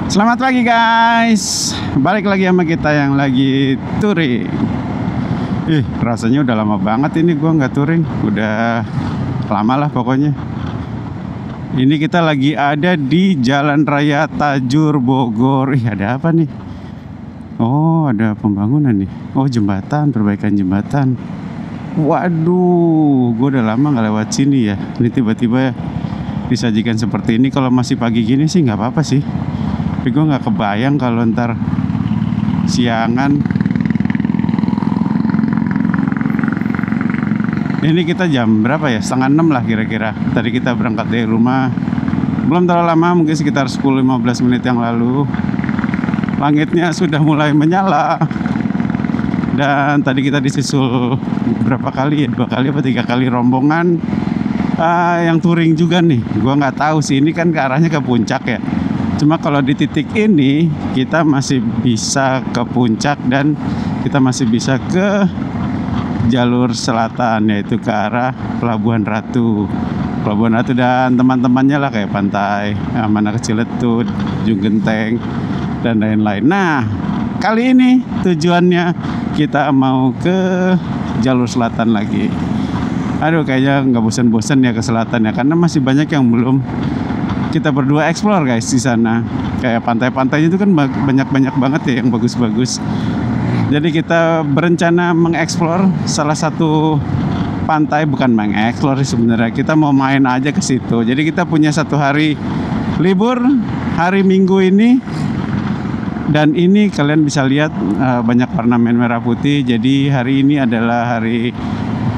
Selamat pagi guys, balik lagi sama kita yang lagi touring. Rasanya udah lama banget ini gua nggak touring. Udah lama lah pokoknya. Ini kita lagi ada di Jalan Raya Tajur Bogor. Ada apa nih? Oh, ada pembangunan nih. Oh, jembatan, perbaikan jembatan. Waduh, gue udah lama nggak lewat sini ya. Ini tiba-tiba disajikan seperti ini. Kalau masih pagi gini sih nggak apa-apa sih. Tapi gue nggak kebayang kalau ntar siangan. Ini kita jam berapa ya? 5:30 lah kira-kira. Tadi kita berangkat dari rumah. Belum terlalu lama, mungkin sekitar 10-15 menit yang lalu. Langitnya sudah mulai menyala. Dan tadi kita disusul berapa kali ya? 2 kali apa 3 kali rombongan yang touring juga nih. Gue nggak tahu sih, ini kan ke arahnya ke puncak ya. Cuma kalau di titik ini kita masih bisa ke puncak dan kita masih bisa ke jalur selatan, yaitu ke arah Pelabuhan Ratu. Pelabuhan Ratu dan teman-temannya lah, kayak Pantai Mana Keciletut, Ujung Genteng dan lain-lain. Nah, kali ini tujuannya kita mau ke jalur selatan lagi. Aduh, kayaknya nggak bosan-bosan ya ke selatan ya, karena masih banyak yang belum kita berdua explore guys di sana. Kayak pantai-pantainya itu kan banyak banget ya yang bagus-bagus. Jadi kita berencana mengeksplor salah satu pantai, bukan mengeksplor sebenarnya. Kita mau main aja ke situ. Jadi kita punya 1 hari libur hari Minggu ini. Dan ini kalian bisa lihat banyak ornamen merah putih. Jadi hari ini adalah hari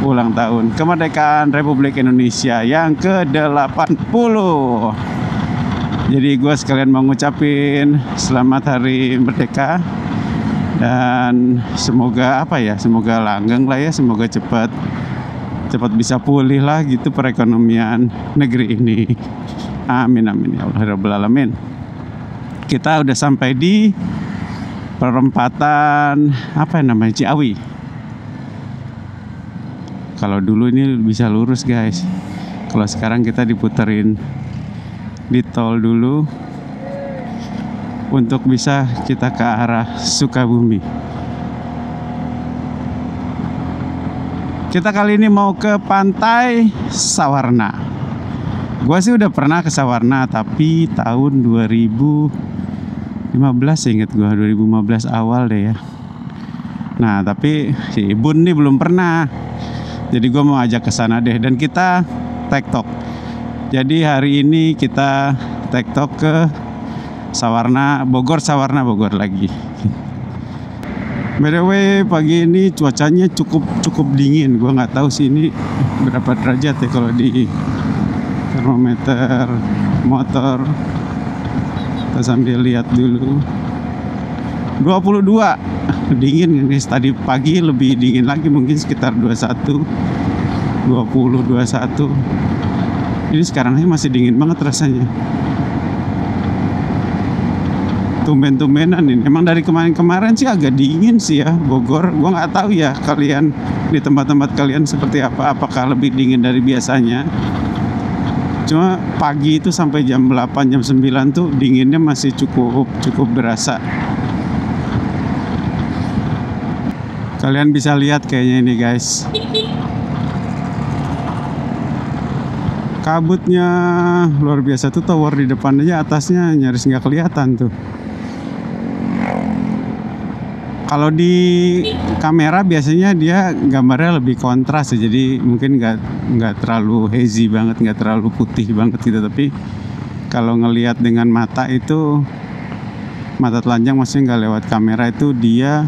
ulang tahun kemerdekaan Republik Indonesia yang ke-80. Jadi gue sekalian mau ngucapin selamat hari merdeka. Dan semoga semoga langgeng lah ya, semoga cepat bisa pulih lah gitu perekonomian negeri ini. Amin amin ya Allah rabbal alamin. Kita udah sampai di perempatan Ciawi. Kalau dulu ini bisa lurus guys. Kalau sekarang kita diputerin di tol dulu untuk bisa kita ke arah Sukabumi. Kita kali ini mau ke Pantai Sawarna. Gua sih udah pernah ke Sawarna, tapi tahun 2015 inget gua, 2015 awal deh ya. Nah, tapi si Bun nih belum pernah. Jadi gua mau ajak ke sana deh, dan kita tektok. Jadi hari ini kita tektok ke Sawarna Bogor lagi. By the way, pagi ini cuacanya cukup dingin. Gua nggak tahu sih ini berapa derajat ya kalau di termometer motor. Kita sambil lihat dulu. 22. Dingin guys. Tadi pagi lebih dingin lagi, mungkin sekitar 21. Ini sekarang masih dingin banget rasanya. Tumben-tumbenan ini. Emang dari kemarin sih agak dingin sih ya Bogor. Gua nggak tahu ya kalian di tempat-tempat kalian seperti apa. Apakah lebih dingin dari biasanya? Cuma pagi itu sampai jam 8, jam 9 tuh dinginnya masih cukup berasa. Kalian bisa lihat kayaknya ini guys. Kabutnya luar biasa tuh, tower di depannya atasnya nyaris nggak kelihatan tuh. Kalau di kamera biasanya dia gambarnya lebih kontras ya, jadi mungkin nggak terlalu hazy banget, nggak terlalu putih banget gitu. Tapi kalau ngelihat dengan mata itu, mata telanjang maksudnya nggak lewat kamera, itu dia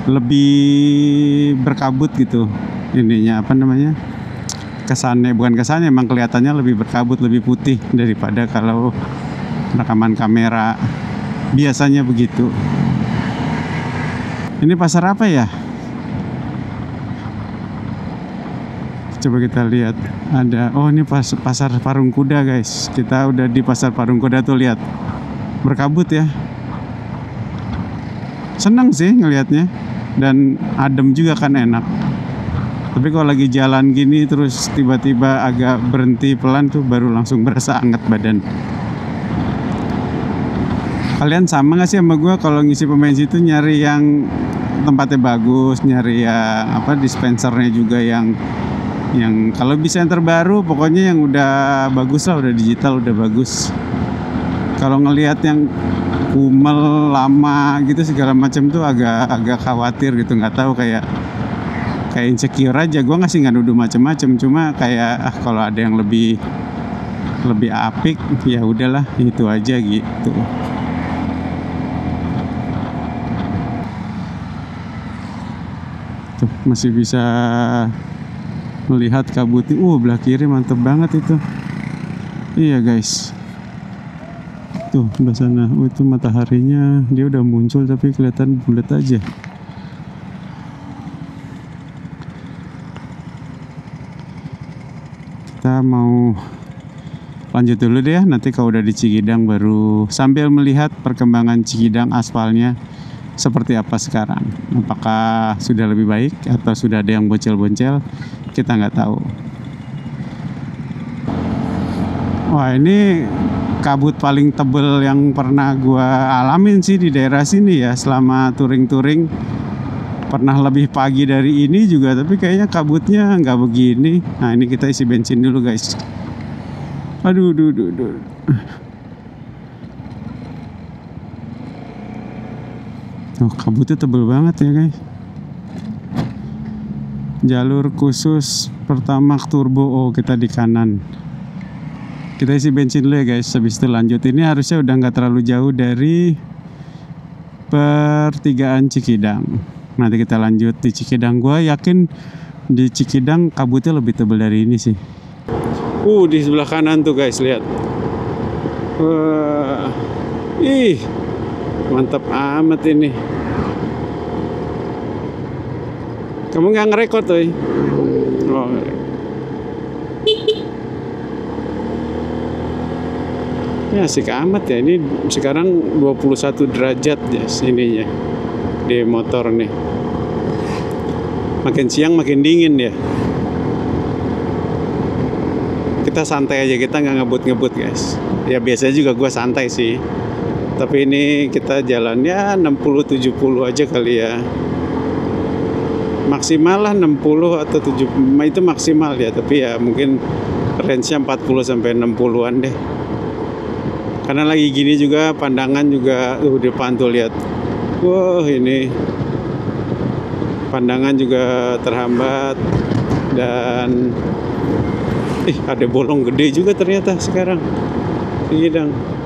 lebih berkabut gitu. Ininya kesannya, bukan kesannya, emang kelihatannya lebih berkabut, lebih putih daripada kalau rekaman kamera. Biasanya begitu. Ini pasar apa ya? Coba kita lihat. Ada, oh ini pasar Parung Kuda guys. Kita udah di pasar Parung Kuda tuh, lihat. Berkabut ya. Seneng sih ngelihatnya. Dan adem juga kan, enak. Tapi kalau lagi jalan gini terus tiba-tiba agak berhenti pelan tuh baru langsung berasa anget badan. Kalian sama nggak sih sama gue kalau ngisi pom bensin itu nyari yang tempatnya bagus, nyari yang apa dispensernya juga yang kalau bisa yang terbaru, pokoknya yang udah bagus lah, udah digital, udah bagus. Kalau ngelihat yang kumel lama gitu segala macam tuh agak khawatir gitu, nggak tahu kayak insecure aja. Gue nggak nuduh macam-macam, cuma kayak kalau ada yang lebih apik ya udahlah itu aja gitu. Tuh masih bisa melihat kabutnya. Belah kiri mantep banget itu. Iya guys. Tuh sebelah sana. Itu mataharinya dia udah muncul tapi kelihatan bulat aja. Kita mau lanjut dulu deh ya. Nanti kalau udah di Cikidang baru sambil melihat perkembangan Cikidang aspalnya seperti apa sekarang. Apakah sudah lebih baik atau sudah ada yang boncel-boncel, kita nggak tahu. Wah, ini kabut paling tebel yang pernah gua alamin sih di daerah sini ya selama touring-touring. Pernah lebih pagi dari ini juga, tapi kayaknya kabutnya nggak begini. Nah, ini kita isi bensin dulu guys. Aduh. Kabutnya tebel banget ya guys. Jalur khusus Pertamax Turbo. Kita di kanan. Kita isi bensin dulu ya guys. Habis itu lanjut. Ini harusnya udah nggak terlalu jauh dari pertigaan Cikidang. Nanti kita lanjut di Cikidang. Gue yakin di Cikidang kabutnya lebih tebel dari ini sih. Di sebelah kanan tuh guys, lihat. Mantap amat ini. Kamu nggak ngerekord tuh? Ya asik amat ya. Ini sekarang 21 derajat ya sininya di motor nih. Makin siang makin dingin ya. Kita santai aja, kita nggak ngebut guys. Ya biasanya juga gue santai sih. Tapi ini kita jalannya 60-70 aja kali ya. Maksimal lah 60 atau 70 itu maksimal ya. Tapi ya mungkin range-nya 40-60an deh. Karena lagi gini juga pandangan juga depan tuh lihat. Wah, ini pandangan juga terhambat. Dan ada bolong gede juga ternyata sekarang. Cikidang.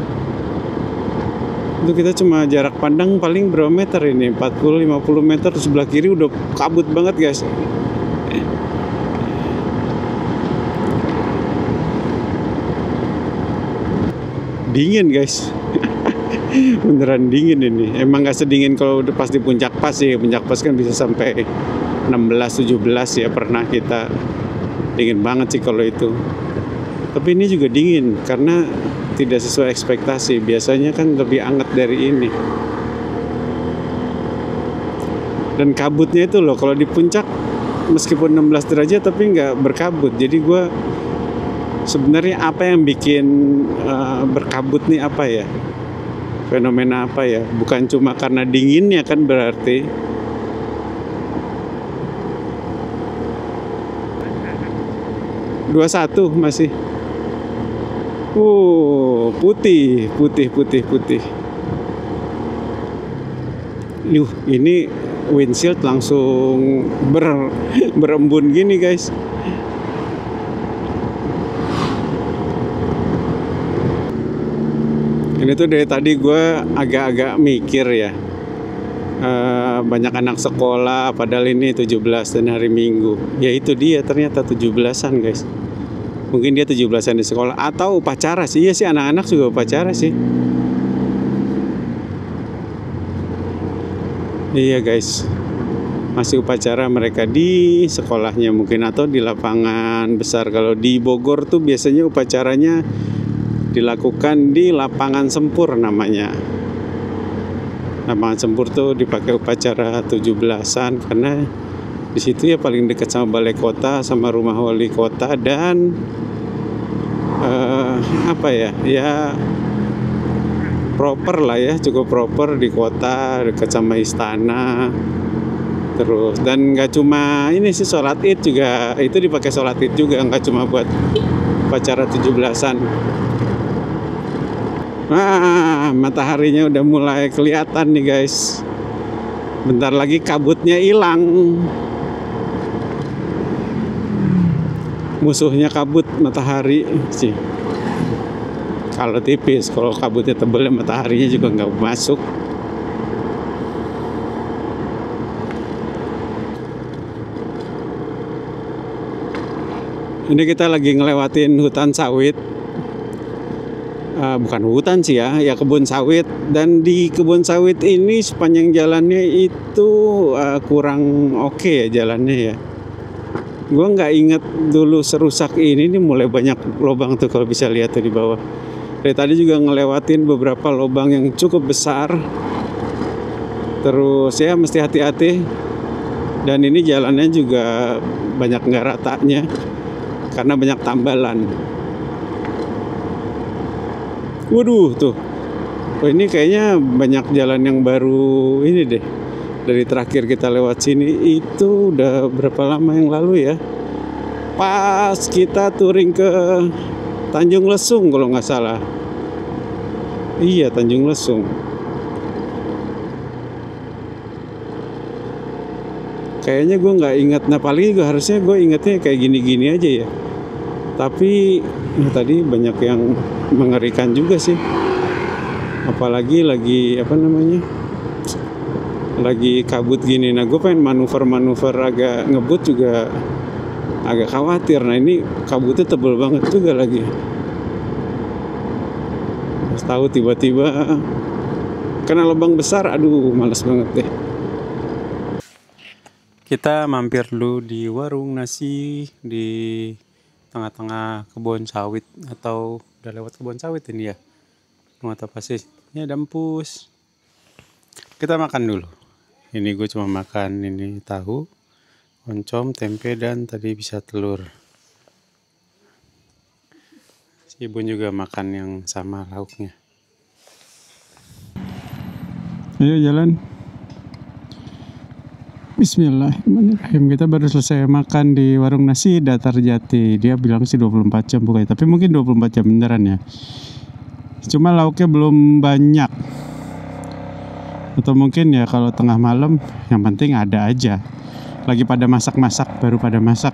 Itu kita cuma jarak pandang paling berapa meter ini? 40-50 meter. Sebelah kiri udah kabut banget guys. Dingin guys. Beneran dingin ini. Emang gak sedingin kalau udah pas di puncak pas sih. Puncak pas kan bisa sampai 16-17 ya pernah kita. Dingin banget sih kalau itu. Tapi ini juga dingin karena tidak sesuai ekspektasi. Biasanya kan lebih hangat dari ini. Dan kabutnya itu loh, kalau di puncak meskipun 16 derajat tapi nggak berkabut. Jadi gue sebenarnya apa yang bikin berkabut nih apa ya? Fenomena apa ya? Bukan cuma karena dinginnya kan berarti. Putih. Ini windshield langsung berembun gini guys. Ini tuh dari tadi gue agak-agak mikir ya. Banyak anak sekolah padahal ini 17 dan hari Minggu. Ya itu dia ternyata 17-an guys. Mungkin dia 17-an di sekolah atau upacara sih. Iya sih, anak-anak juga upacara sih. Iya guys. Masih upacara mereka di sekolahnya mungkin atau di lapangan besar. Kalau di Bogor tuh biasanya upacaranya dilakukan di lapangan Sempur namanya. Lapangan Sempur tuh dipakai upacara 17-an karena di situ ya paling dekat sama balai kota, sama rumah wali kota dan proper lah ya, cukup proper di kota dekat sama istana. Terus dan nggak cuma ini sih, sholat id juga itu dipakai, sholat id juga nggak cuma buat upacara 17-an. Mataharinya udah mulai kelihatan nih guys. Bentar lagi kabutnya hilang. Musuhnya kabut, matahari sih. Kalau tipis, kalau kabutnya tebel ya mataharinya juga nggak masuk. Ini kita lagi ngelewatin hutan sawit, bukan hutan sih ya kebun sawit. Dan di kebun sawit ini sepanjang jalannya itu kurang oke ya jalannya ya. Gue nggak inget dulu serusak ini nih, mulai banyak lubang tuh kalau bisa lihat tuh di bawah. Dari tadi juga ngelewatin beberapa lubang yang cukup besar. Terus ya mesti hati-hati. Dan ini jalannya juga banyak nggak ratanya, karena banyak tambalan. Waduh tuh, ini kayaknya banyak jalan yang baru ini deh. Dari terakhir kita lewat sini itu udah berapa lama yang lalu ya? Pas kita touring ke Tanjung Lesung kalau nggak salah. Iya, Tanjung Lesung. Kayaknya gue nggak ingat. Nah paling gue harusnya gue ingatnya kayak gini-gini aja ya. Tapi tadi banyak yang mengerikan juga sih. Apalagi lagi lagi kabut gini. Nah gue pengen manuver agak ngebut juga agak khawatir. Nah ini kabutnya tebel banget juga lagi. Pas tahu tiba-tiba kena lubang besar, aduh males banget deh. Kita mampir dulu di warung nasi di tengah-tengah kebun sawit, atau udah lewat kebun sawit ini ya. Nggak tahu pasti. Ini ada empus. Kita makan dulu. Ini gue cuma makan ini tahu, oncom, tempe, dan tadi bisa telur. Si Bun juga makan yang sama lauknya. Ayo jalan. Bismillahirrahmanirrahim. Kita baru selesai makan di warung nasi Datar Jati. Dia bilang sih 24 jam bukannya, tapi mungkin 24 jam beneran ya. Cuma lauknya belum banyak. Atau mungkin ya kalau tengah malam, yang penting ada aja. Lagi pada masak-masak, baru pada masak.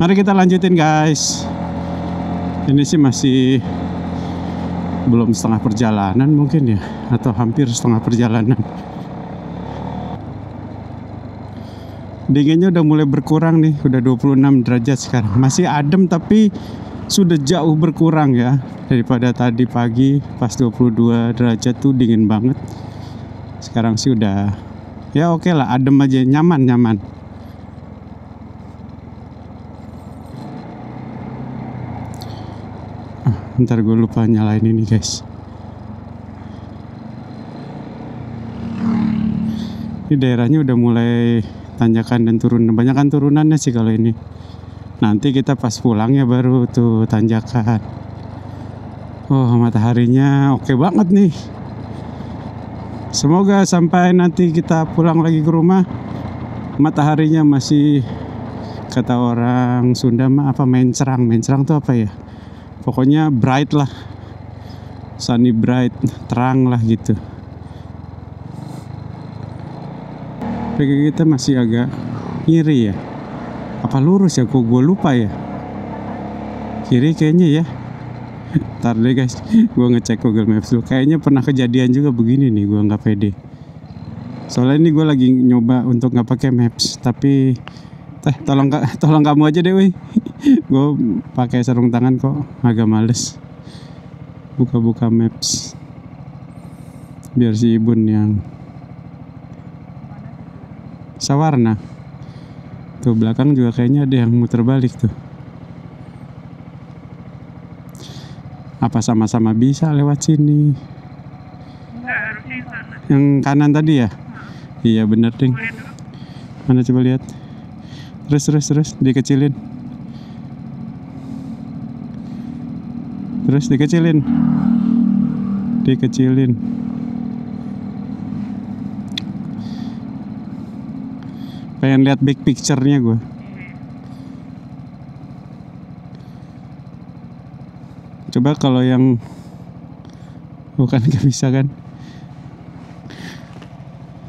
Mari kita lanjutin guys. Ini sih masih belum setengah perjalanan mungkin ya, atau hampir setengah perjalanan. Dinginnya udah mulai berkurang nih, udah 26 derajat sekarang. Masih adem tapi sudah jauh berkurang ya daripada tadi pagi pas 22 derajat tuh dingin banget. Sekarang sih udah ya oke lah, adem aja, nyaman. Ntar gue lupa nyalain ini guys. Ini daerahnya udah mulai tanjakan dan turunan. Banyakan turunannya sih kalau ini. Nanti kita pas pulang ya baru tuh tanjakan. Oh mataharinya oke banget nih. Semoga sampai nanti kita pulang lagi ke rumah, mataharinya masih, kata orang Sunda mah apa, mencerang tuh apa ya? Pokoknya bright lah, sunny bright, terang lah gitu. Kaki kita masih agak kiri ya, apa lurus ya, kok gue lupa ya. Kiri kayaknya ya. Ntar deh guys, gue ngecek Google Maps dulu. Kayaknya pernah kejadian juga begini nih, gue nggak pede. Soalnya ini gue lagi nyoba untuk nggak pakai Maps, tapi tolong kamu aja deh, weh. Gue pakai sarung tangan kok, agak males buka Maps. Biar si Ibun yang Sawarna. Tuh belakang juga kayaknya ada yang muter balik tuh. Apa sama-sama bisa lewat sini? Yang kanan tadi ya? Iya bener ding. Mana coba lihat. Terus dikecilin. Terus dikecilin. Pengen lihat big picture-nya gue. Coba kalau yang bukan gak bisa kan.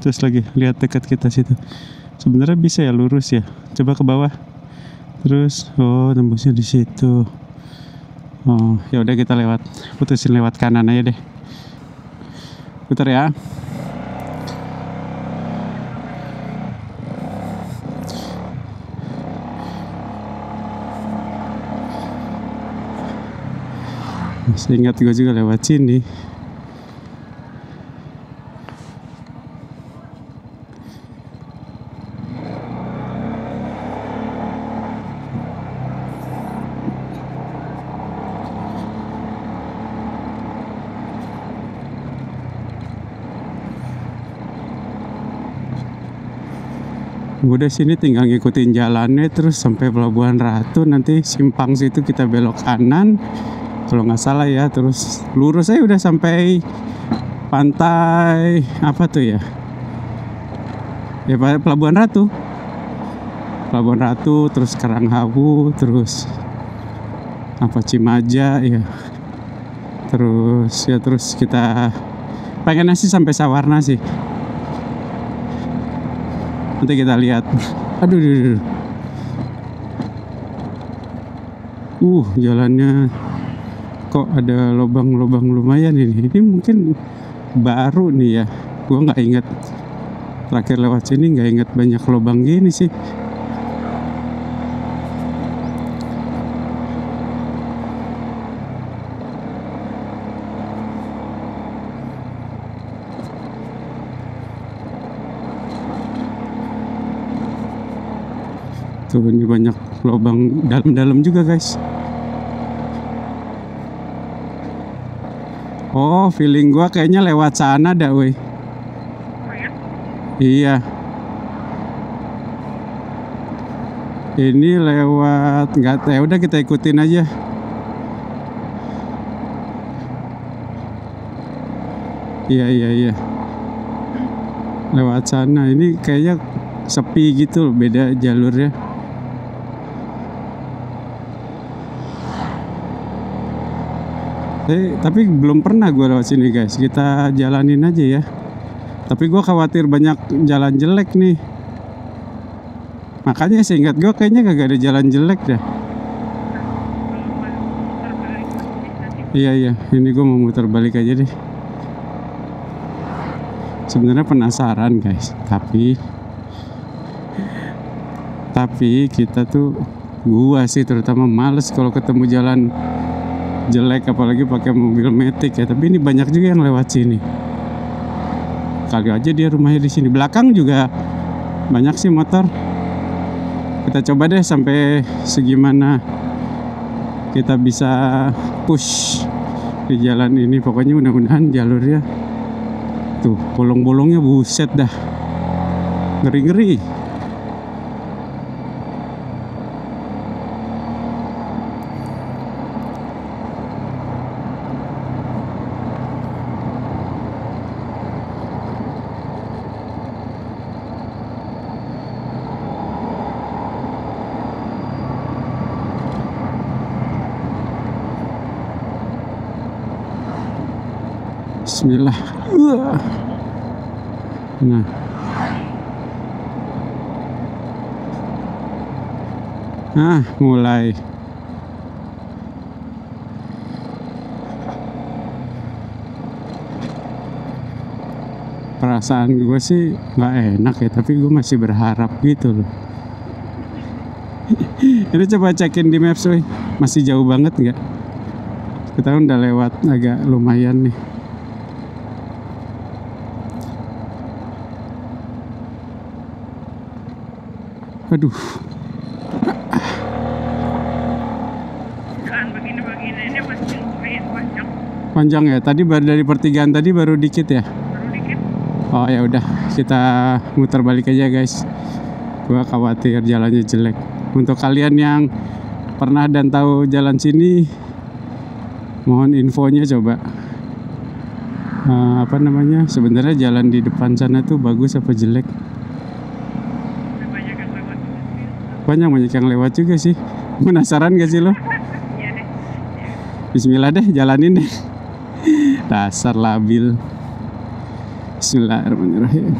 Terus lagi lihat dekat kita situ. Sebenarnya bisa ya lurus ya. Coba ke bawah. Terus tembusnya di situ. Oh, ya udah kita putusin lewat kanan aja deh. Putar ya. Masih ingat gue juga lewat sini. Udah sini tinggal ngikutin jalannya terus sampai Pelabuhan Ratu, nanti simpang situ kita belok kanan kalau nggak salah ya, terus lurus aja udah sampai pantai apa tuh ya Pelabuhan Ratu, terus Karanghawu, terus apa Cimaja ya, terus kita pengennya sih sampai Sawarna sih. Nanti kita lihat. Aduh. Jalannya kok ada lubang-lubang lumayan ini. Ini mungkin baru nih ya. Gua nggak ingat terakhir lewat sini, nggak ingat banyak lubang gini sih. Tuh ini banyak lubang dalam-dalam juga guys. Oh, feeling gua kayaknya lewat sana dah, weh. Iya. Ini lewat nggak tahu, udah kita ikutin aja. Iya. Lewat sana. Ini kayaknya sepi gitu loh, beda jalurnya. Tapi belum pernah gue lewat sini guys. Kita jalanin aja ya. Tapi gue khawatir banyak jalan jelek nih. Makanya seingat gue kayaknya kagak ada jalan jelek dah. Iya. Ini gue mau muter balik aja deh. Sebenarnya penasaran guys. Tapi kita tuh, gua sih terutama males kalau ketemu jalan jelek, apalagi pakai mobil matic ya. Tapi ini banyak juga yang lewat sini. Kali aja dia rumahnya di sini. Belakang juga banyak sih motor. Kita coba deh sampai segimana kita bisa push di jalan ini. Pokoknya mudah-mudahan jalurnya tuh bolong-bolongnya buset dah, ngeri-ngeri. Bismillah. Nah, mulai. Perasaan gue sih nggak enak ya, tapi gue masih berharap gitu loh. Ini coba cekin di maps, woy. Masih jauh banget nggak? Kita kan udah lewat agak lumayan nih. Aduh. Begini ini masih panjang. Panjang ya. Tadi baru dari pertigaan tadi baru dikit ya. Oh ya udah, kita muter balik aja guys. Gua khawatir jalannya jelek. Untuk kalian yang pernah dan tahu jalan sini, Mohon infonya coba. Apa namanya? Sebenarnya jalan di depan sana tuh bagus apa jelek? Banyak yang lewat juga sih. Penasaran gak sih lo? Bismillah deh, jalanin deh. Dasar labil. Bismillahirrahmanirrahim.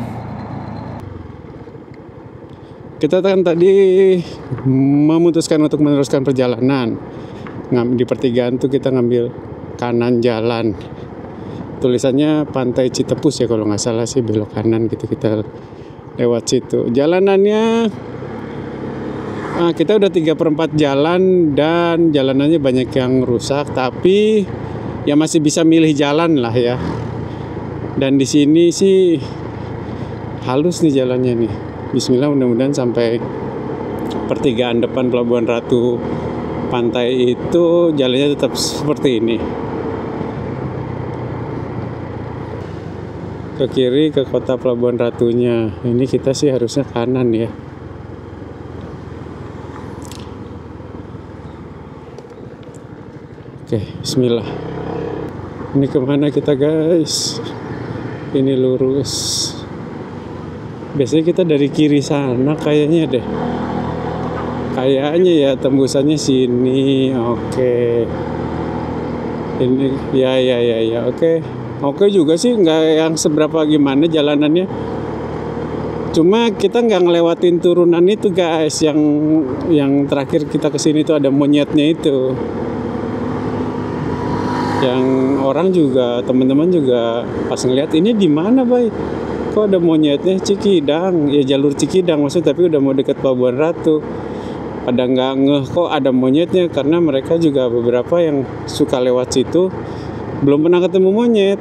Kita kan tadi memutuskan untuk meneruskan perjalanan. Di pertigaan tuh kita ngambil kanan jalan. Tulisannya Pantai Citepus ya kalau nggak salah sih, belok kanan gitu, kita lewat situ. Jalanannya kita udah 3/4 jalan dan jalanannya banyak yang rusak, tapi ya masih bisa milih jalan lah ya. Dan di sini sih halus nih jalannya nih. Bismillah, mudah-mudahan sampai pertigaan depan Pelabuhan Ratu pantai itu jalannya tetap seperti ini. Ke kiri ke kota Pelabuhan Ratunya. Ini kita sih harusnya kanan ya. Oke, bismillah. Ini kemana kita guys? Ini lurus. Biasanya kita dari kiri sana kayaknya deh. Kayaknya ya tembusannya sini. Oke. Ini ya oke. Oke juga sih, nggak yang seberapa gimana jalanannya. Cuma kita nggak ngelewatin turunan itu guys. Yang terakhir kita kesini tuh ada monyetnya itu. Yang orang juga, teman-teman juga pas ngeliat ini di mana bay? Kok ada monyetnya? Cikidang, ya jalur Cikidang maksud, tapi udah mau deket Pelabuhan Ratu. Pada nggak ngeh kok ada monyetnya, karena mereka juga beberapa yang suka lewat situ belum pernah ketemu monyet.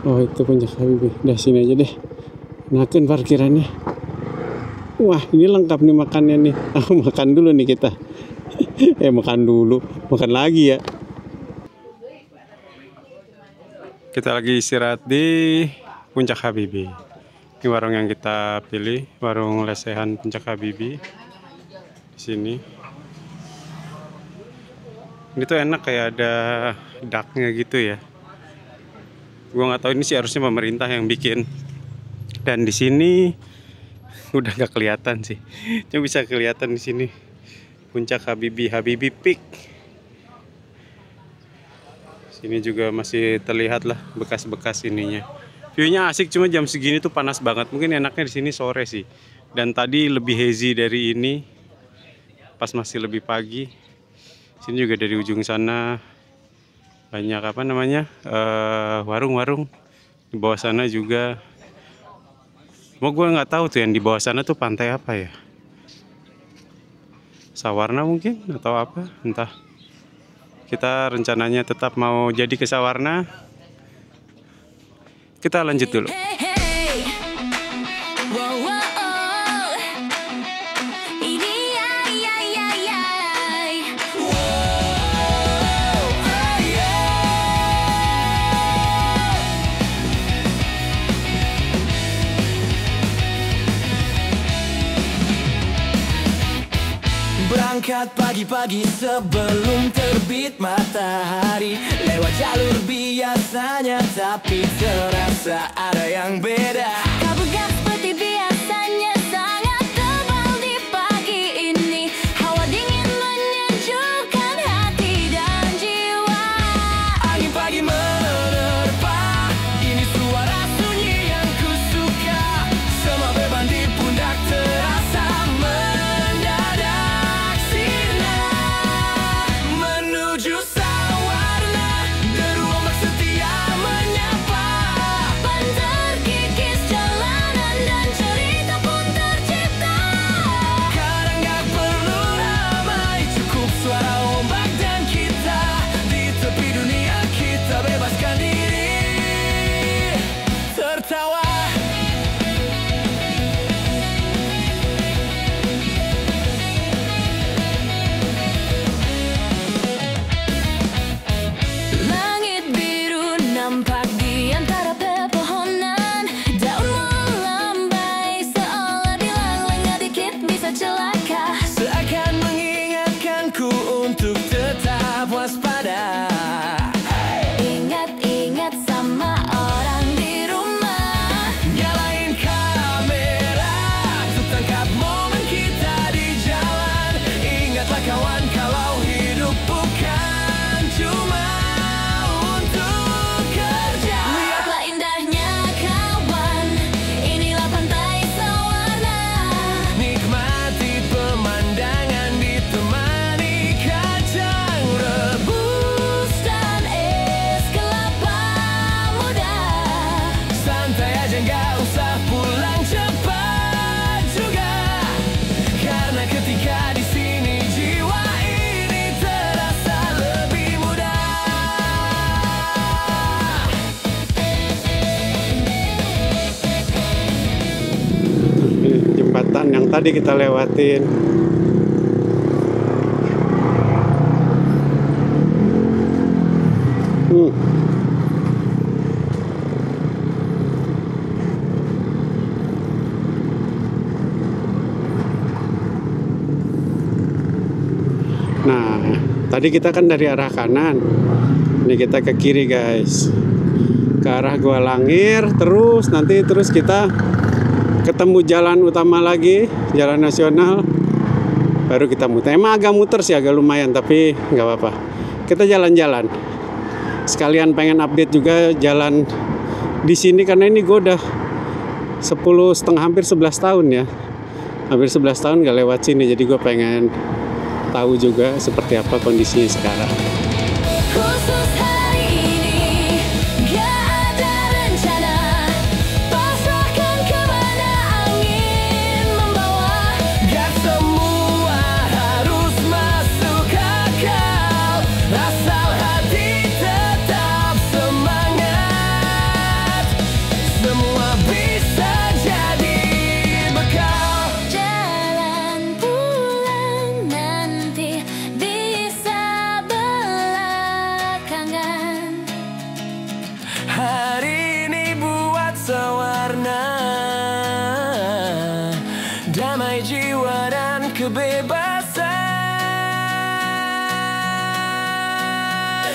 Oh itu Puncak Habibie. Udah sini aja deh. Naken parkirannya. Wah ini lengkap nih makannya nih. Makan dulu nih kita. Makan dulu. Makan lagi ya. Kita lagi istirahat di Puncak Habibie. Ini warung yang kita pilih. Warung lesehan Puncak Habibie. Di sini. Ini tuh enak, kayak ada daknya gitu ya. Gue nggak tahu, ini sih harusnya pemerintah yang bikin. Dan di sini udah nggak kelihatan sih, cuma bisa kelihatan di sini Puncak Habibie Peak. Sini juga masih terlihat lah bekas-bekas ininya. Viewnya asik, cuma jam segini tuh panas banget. Mungkin enaknya di sini sore sih. Dan tadi lebih hazy dari ini, pas masih lebih pagi. Sini juga dari ujung sana banyak warung-warung. Di bawah sana juga. Mau gue nggak tahu tuh yang di bawah sana tuh pantai apa ya? Sawarna mungkin atau apa? Entah. Kita rencananya tetap mau jadi ke Sawarna. Kita lanjut dulu. Berangkat pagi-pagi sebelum terbit matahari, lewat jalur biasanya tapi terasa ada yang beda. Kabut seperti biasanya sangat tebal di pagi ini. Hawa dingin menyejukkan hati dan jiwa. Angin pagi menerpa, ini suara sunyi yang kusuka. Semua beban di pundak terasa mendadak. Menuju Sawarna, tadi kita lewatin. Nah, tadi kita kan dari arah kanan. Ini kita ke kiri, guys. Ke arah Gua Langir, terus kita ketemu jalan utama lagi, jalan nasional. Baru kita muter. Emang agak muter sih, agak lumayan, tapi nggak apa-apa. Kita jalan-jalan. Sekalian pengen update juga jalan di sini, karena ini gue udah 10,5 hampir 11 tahun ya. Hampir 11 tahun gak lewat sini, jadi gue pengen tahu juga seperti apa kondisinya sekarang. Khusus hari ini gak ada rencana, pasrahkan kemana angin membawa. Gak semua harus masuk akal, asal hati tetap semangat. Semua bisa jadi bekal. Jalan pulang nanti bisa belakangan. Hari ini buat sewarna, damai jiwa dan kebebasan.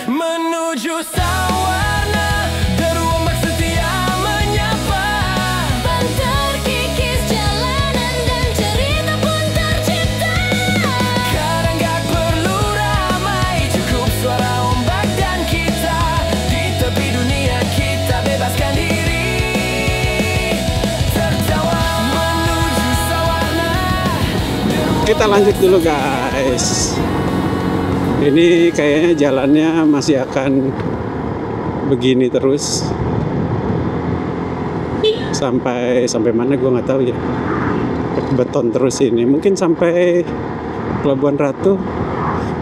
Menuju sawarna, deru ombak setia menyapa. Pantar kikis jalanan dan cerita pun tercipta. Kadang gak perlu ramai, cukup suara ombak dan kita. Di tepi dunia kita bebaskan diri, tertawa menuju sawarna. Kita lanjut dulu, guys. Ini kayaknya jalannya masih akan begini terus sampai mana gue nggak tahu ya. Beton terus ini, mungkin sampai Pelabuhan Ratu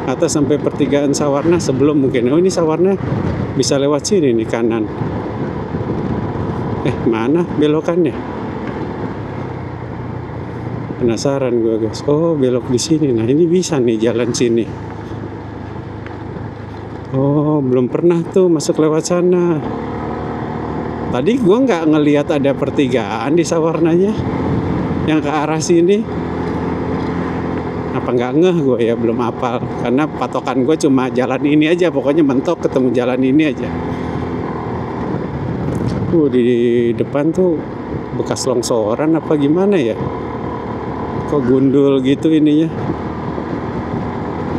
atau sampai pertigaan Sawarna sebelum mungkin. Oh, ini Sawarna bisa lewat sini nih kanan. Mana belokannya? Penasaran gue, guys. Oh, belok di sini. Nah, ini bisa nih jalan sini. Oh, belum pernah tuh masuk lewat sana. Tadi gue nggak ngelihat ada pertigaan di Sawarnanya yang ke arah sini. Apa nggak ngeh gue ya, belum hafal. Karena patokan gue cuma jalan ini aja. Pokoknya mentok ketemu jalan ini aja. Di depan tuh bekas longsoran apa gimana ya? Kok gundul gitu ininya?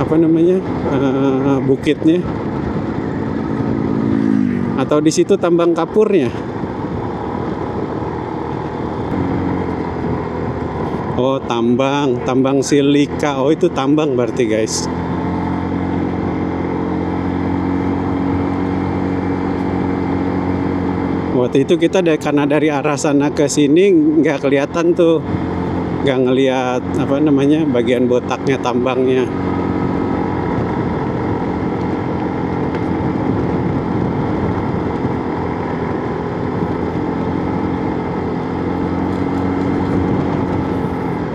Apa namanya? Bukitnya? Atau di situ tambang kapurnya? Oh, tambang silika. Oh, itu tambang berarti, guys. Waktu itu kita karena dari arah sana ke sini nggak kelihatan tuh, nggak ngelihat apa namanya bagian botaknya tambangnya.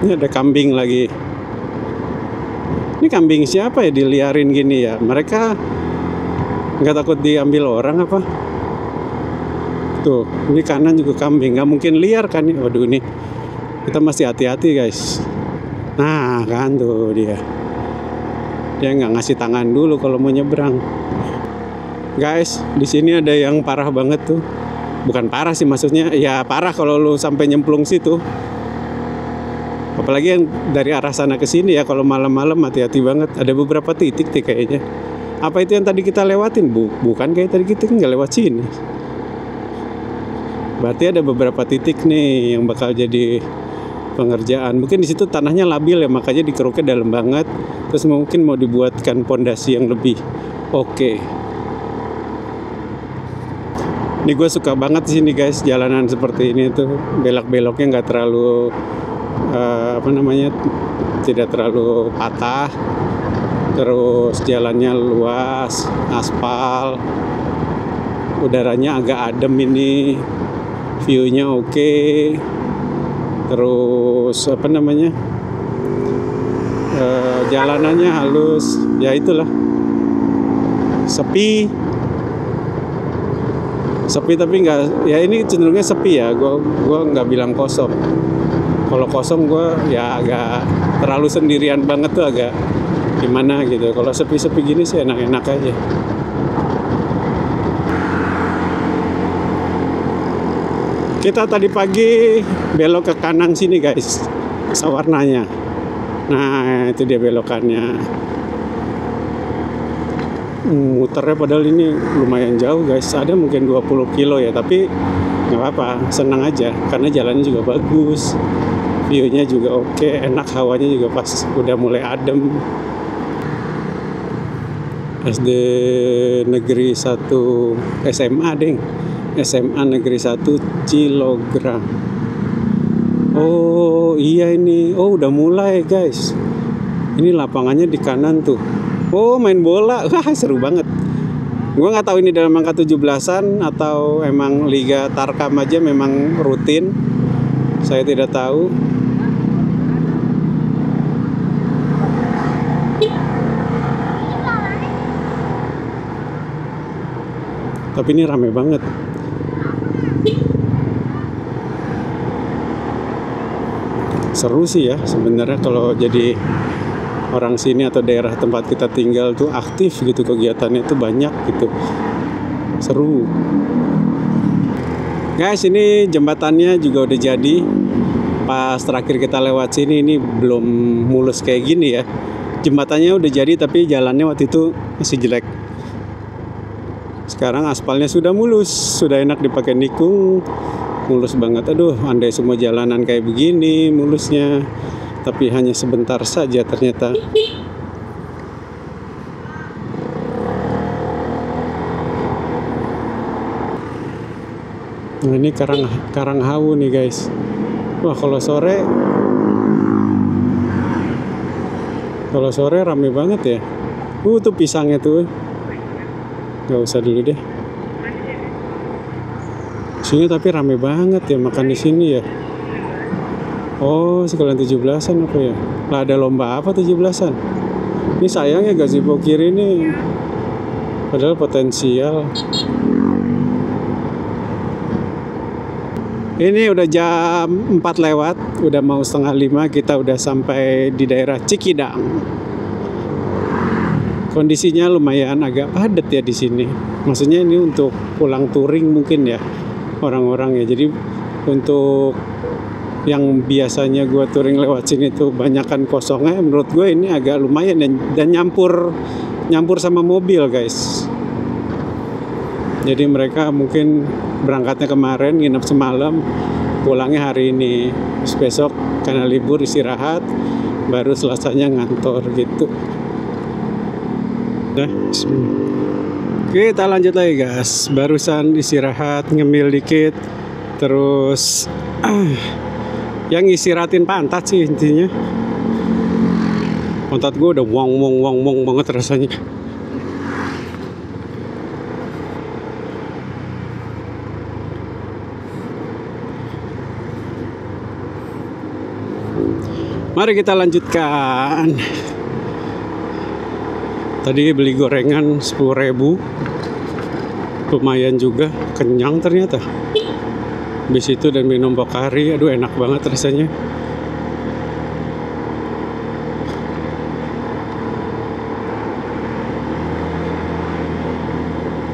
Ini ada kambing lagi. Ini kambing siapa ya diliarin gini ya? Mereka nggak takut diambil orang apa? Tuh, ini kanan juga kambing. Nggak mungkin liar kan? Waduh, ini kita masih hati-hati, guys. Nah, kan tuh dia. Dia nggak ngasih tangan dulu kalau mau nyebrang. Guys, di sini ada yang parah banget tuh. Bukan parah sih, maksudnya ya parah kalau lu sampai nyemplung situ. Apalagi yang dari arah sana ke sini ya, kalau malam-malam hati-hati banget. Ada beberapa titik nih kayaknya. Apa itu yang tadi kita lewatin? Bukan, kayak tadi kita nggak lewat sini. Berarti ada beberapa titik nih yang bakal jadi pengerjaan. Mungkin di situ tanahnya labil ya, makanya dikeruknya dalam banget. Terus mungkin mau dibuatkan pondasi yang lebih oke. Ini gue suka banget di sini, guys, jalanan seperti ini tuh. Belok-beloknya nggak terlalu tidak terlalu patah, terus jalannya luas, aspal, udaranya agak adem, ini view-nya oke. terus apa namanya, jalanannya halus, ya itulah, sepi tapi nggak, ya ini cenderungnya sepi ya, gua nggak bilang kosong. Kalau kosong gua ya agak terlalu sendirian banget tuh, agak gimana gitu. Kalau sepi-sepi gini sih enak-enak aja. Kita tadi pagi belok ke kanan sini guys, Sawarnanya. Nah itu dia belokannya. Muternya padahal ini lumayan jauh guys, ada mungkin 20 kilo ya, tapi nggak apa-apa, senang aja karena jalannya juga bagus, view-nya juga oke, enak, hawanya juga pas udah mulai adem. SD Negeri 1 SMA deng, SMA Negeri 1 Cilogra. Oh iya ini, oh udah mulai guys, ini lapangannya di kanan tuh. Oh main bola, wah seru banget. Gue nggak tahu ini dalam angka 17-an atau emang Liga Tarkam aja memang rutin. Saya tidak tahu. Tapi ini rame banget. Seru sih ya sebenarnya kalau jadi orang sini atau daerah tempat kita tinggal tuh aktif gitu, kegiatannya itu banyak gitu, seru guys. Ini jembatannya juga udah jadi. Pas terakhir kita lewat sini ini belum mulus kayak gini ya, jembatannya udah jadi tapi jalannya waktu itu masih jelek. Sekarang aspalnya sudah mulus, sudah enak dipakai nikung, mulus banget. Aduh andai semua jalanan kayak begini mulusnya, tapi hanya sebentar saja ternyata. Nah ini Karanghawu nih guys. Wah kalau sore rame banget ya. Tuh pisangnya tuh. Gak usah dulu deh. Sini tapi rame banget ya makan di sini ya. Oh sekalian 17-an apa ya? Lah ada lomba apa 17-an? Ini sayangnya gazebo kiri ini padahal potensial. Ini udah jam 4 lewat, udah mau 4:30, kita udah sampai di daerah Cikidang. Kondisinya lumayan agak padat ya di sini. Maksudnya ini untuk pulang touring mungkin ya orang-orang ya. Jadi untuk yang biasanya gue touring lewat sini tuh banyakan kosongnya, menurut gue ini agak lumayan dan nyampur sama mobil guys. Jadi mereka mungkin berangkatnya kemarin, nginep semalam, pulangnya hari ini. Terus besok karena libur istirahat, baru Selasanya ngantor gitu. Nah, kita lanjut lagi guys. Barusan istirahat, ngemil dikit, terus yang istirahatin pantat sih intinya. Pantat gue udah wong banget rasanya. Mari kita lanjutkan. Tadi beli gorengan 10.000, lumayan juga, kenyang ternyata. Habis itu dan minum Pocari, aduh enak banget rasanya.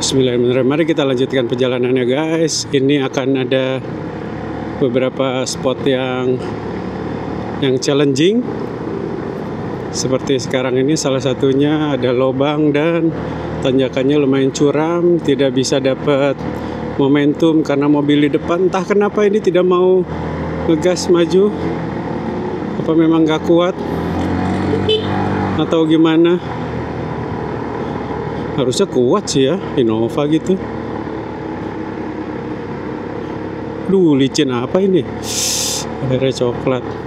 Bismillahirrahmanirrahim. Mari kita lanjutkan perjalanannya guys. Ini akan ada beberapa spot yang challenging. Seperti sekarang ini salah satunya ada lobang dan tanjakannya lumayan curam, tidak bisa dapat momentum karena mobil di depan entah kenapa ini tidak mau ngegas maju. Apa memang gak kuat atau gimana? Harusnya kuat sih ya, Innova gitu. Duh, licin apa ini? Akhirnya coklat.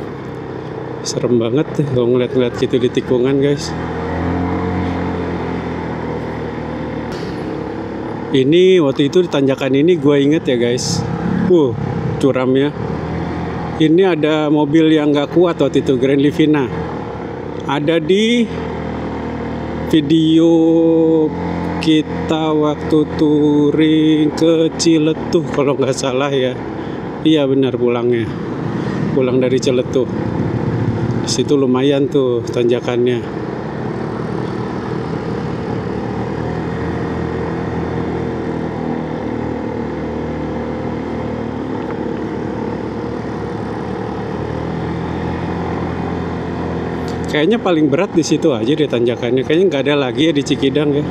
Serem banget deh kalau ngeliat-ngeliat gitu di tikungan guys. Ini waktu itu di tanjakan ini gue inget ya guys, curamnya Ini ada mobil yang nggak kuat waktu itu, Grand Livina. Ada di video kita waktu touring ke Ciletuh kalau nggak salah ya. Iya benar pulangnya. Pulang dari Ciletuh. Di situ lumayan tuh tanjakannya. Kayaknya paling berat di situ aja deh tanjakannya. Kayaknya nggak ada lagi ya di Cikidang ya.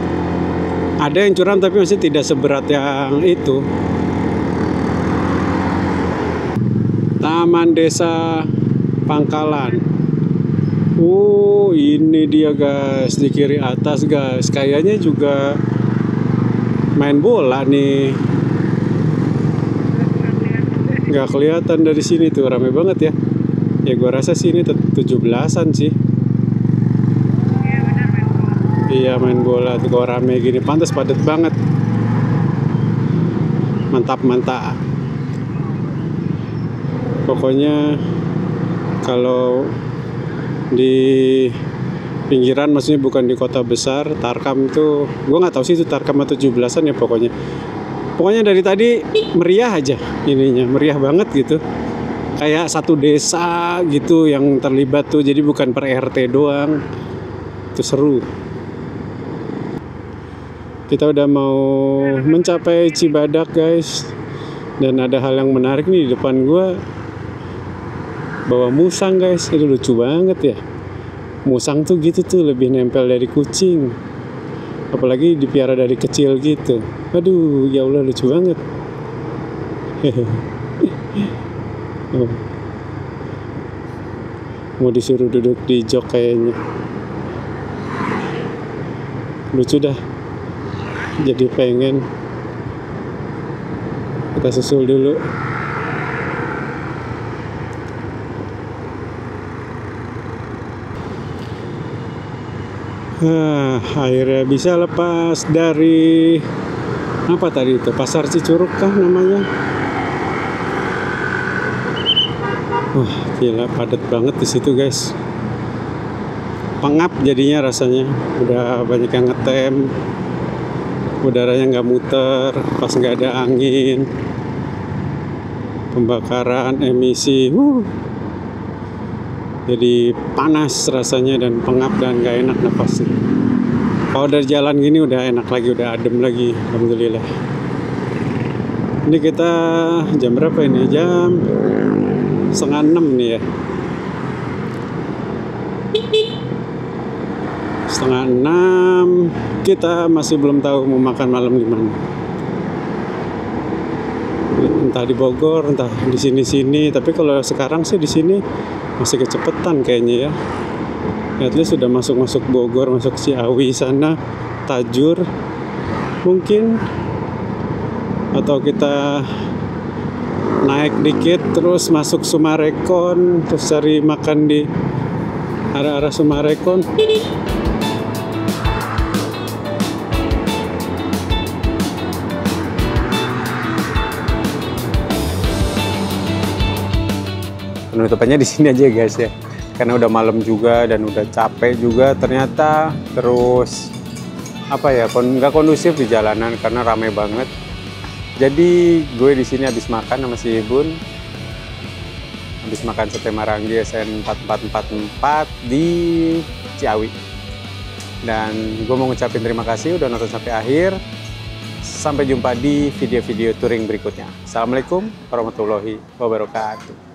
Ada yang curam tapi masih tidak seberat yang itu. Taman Desa Pangkalan. Oh, ini dia guys, di kiri atas guys. Kayaknya juga main bola nih. Nggak kelihatan dari sini tuh, rame banget ya. Ya gua rasa sih ini 17-an sih. Iya main bola tuh kalau rame gini, pantas padat banget. Mantap. Pokoknya kalau di pinggiran, maksudnya bukan di kota besar, Tarkam itu gue nggak tahu sih itu Tarkam atau 17-an ya pokoknya dari tadi meriah aja ininya, meriah banget gitu, kayak satu desa gitu yang terlibat tuh, jadi bukan per RT doang. Itu seru. Kita udah mau mencapai Cibadak guys, dan ada hal yang menarik nih di depan gua. Bawa musang guys, itu lucu banget ya. Musang tuh gitu tuh lebih nempel dari kucing, apalagi dipiara dari kecil gitu. Aduh ya Allah, lucu banget. Oh. Mau disuruh duduk di jok kayaknya. Lucu dah, jadi pengen. Kita susul dulu. Akhirnya bisa lepas dari apa tadi itu, Pasar Cicurug kah namanya. Wah gila, padat banget di situ guys. Pengap jadinya rasanya, udah banyak yang ngetem, udaranya nggak muter pas nggak ada angin, pembakaran emisi, jadi panas rasanya dan pengap dan nggak enak napasnya. Kalau dari jalan gini udah enak lagi, udah adem lagi, alhamdulillah. Ini kita jam berapa ini? Jam 5:30 nih ya. 5:30. Kita masih belum tahu mau makan malam di mana. Entah di Bogor, entah di sini-sini. Tapi kalau sekarang sih di sini masih kecepetan kayaknya ya. At least sudah masuk Bogor, masuk Ciawi sana, Tajur mungkin. Atau kita naik dikit terus masuk Sumarekon, terus cari makan di arah-arah Sumarekon. Penutupannya di sini aja guys ya, karena udah malam juga dan udah capek juga ternyata. Terus apa ya, nggak kondusif di jalanan karena rame banget. Jadi gue di sini habis makan sama si Ibun, habis makan sate Marangi SN 4444 di Ciawi. Dan gue mau ngucapin terima kasih udah nonton sampai akhir. Sampai jumpa di video-video touring berikutnya. Assalamualaikum warahmatullahi wabarakatuh.